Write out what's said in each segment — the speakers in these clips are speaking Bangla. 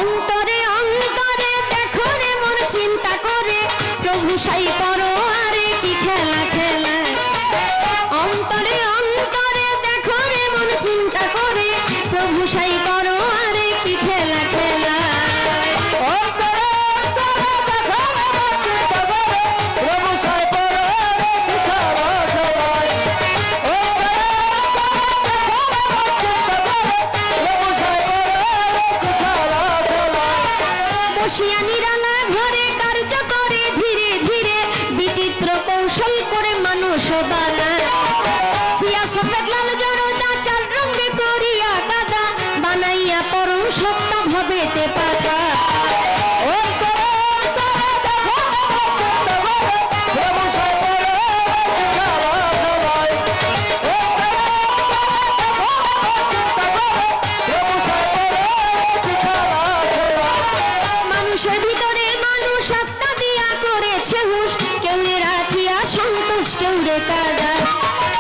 অন্তরে অন্তরে দেখো রে মন চিন্তা করে প্রভু সাই করো আরে কি খেলা খেলা অন্তরে অন্তরে দেখো রে মন চিন্তা করে প্রভু সাই করো আরে কি খেলা খেলা বসিয়ানিরালা ঘরে কার্য করে ধীরে ধীরে বিচিত্র কৌশল করে মানুষ বানায় সিয়া সফেদ লাল জড়তা চার রঙে করিয়া দাদা বানাইয়া পরম সত্তা ভবেতে পাতা মানুষের ভিতরে মানুষ আত্মা দিয়া করেছে হুশ কেউ রাখিয়া সন্তোষ কেউ রে কাদা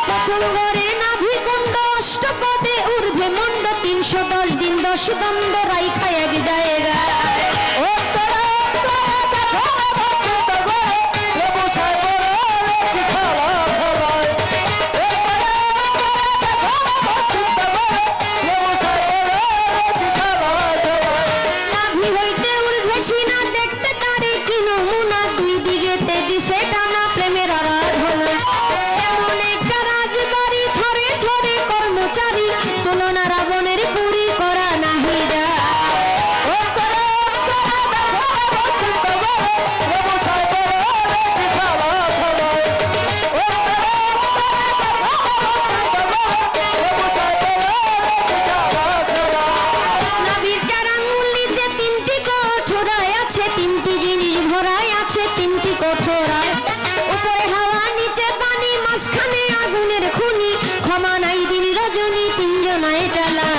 প্রথম ঘরে নাভি কুণ্ড অষ্টপদে ঊর্ধ্বে মন্ড 310 দিন 10 দণ্ড রাইখা এক জায়গা তুলনা রাবণের পুরী করা নাহি যায় নাভির চার আঙ্গুল নিচে 3টি কঠোরায় আছে 3টি জিনিস ভরায় আছে 3টি কঠোরায় উপরে হাওয়া নিচে পানি মাঝখানে আগুনের খুনি ক্ষমা নাই দিন রজনী 3 জনায় চালায়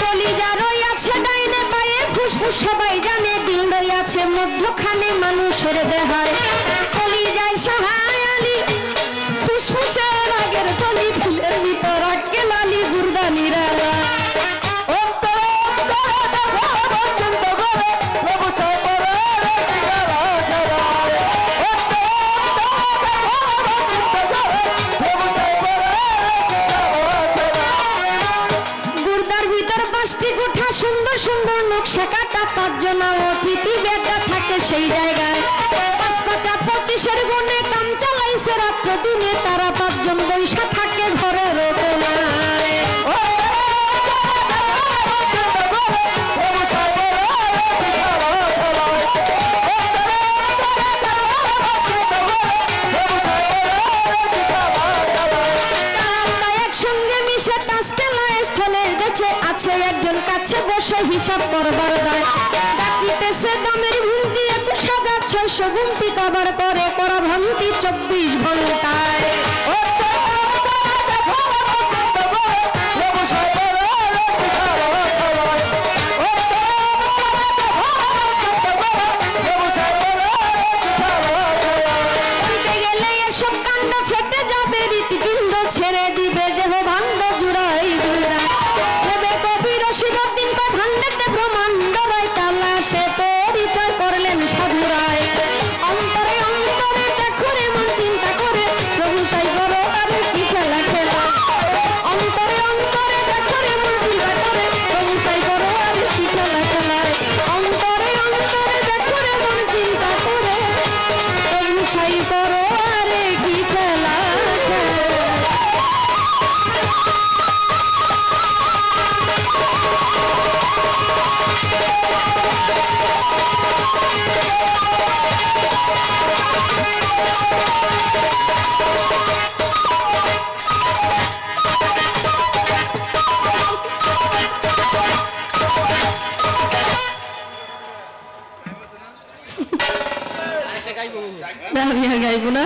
কলিজা রইয়াছে ডাইনে পায়ে ফুসফুস সবাই জানে দিল রইয়াছে মধ্যখানে মানুষের দেহায় কলিজায় সহায় আলি ফুসফুসের আগের তলি ফুলের ভিতর আটকে লালি গুর্দা নিরালা গুর্দার ভিতর 5টি গুঠা সুন্দর সুন্দর নকশা কাটা 5 জনা অতিথি বেটা থাকে সেই জায়গায় 5-5-25-এর গুণে কাম চালাইছে রাত্র দিনে তারা 5 জন বৈশা থাকে ঘরের কোনায় একসঙ্গে মিশে তাসকেলায় স্থলের দেশে আছে একজন কাছে বসে হিসাব করবার দায় ডাকিতেছে দামের ভুন্তি 21,600 গুনতি কবার করে করা ভ্রান্তি 24 ঘন্টায় ছেড়ে দিবে দেহ ভাঙ্গ জুড়াই জুড়াই কবির শিরদিন ভান্ডাতে ব্রহ্মাণ্ড রায় তালা সে পরিচয় করলেন সাধুরায় অন্তরে অন্তরে দেখো রে মন চিন্তা করে প্রভু চাই করো আমি কি খেলা খেলা অন্তরে অন্তরে দেখো রে মন চিন্তা করে প্রভু চাই করো আমি কি খেলা খেলা অন্তরে অন্তরে দেখো রে মন চিন্তা করে প্রভু চাই করো আরে কি খেলা গাইব না।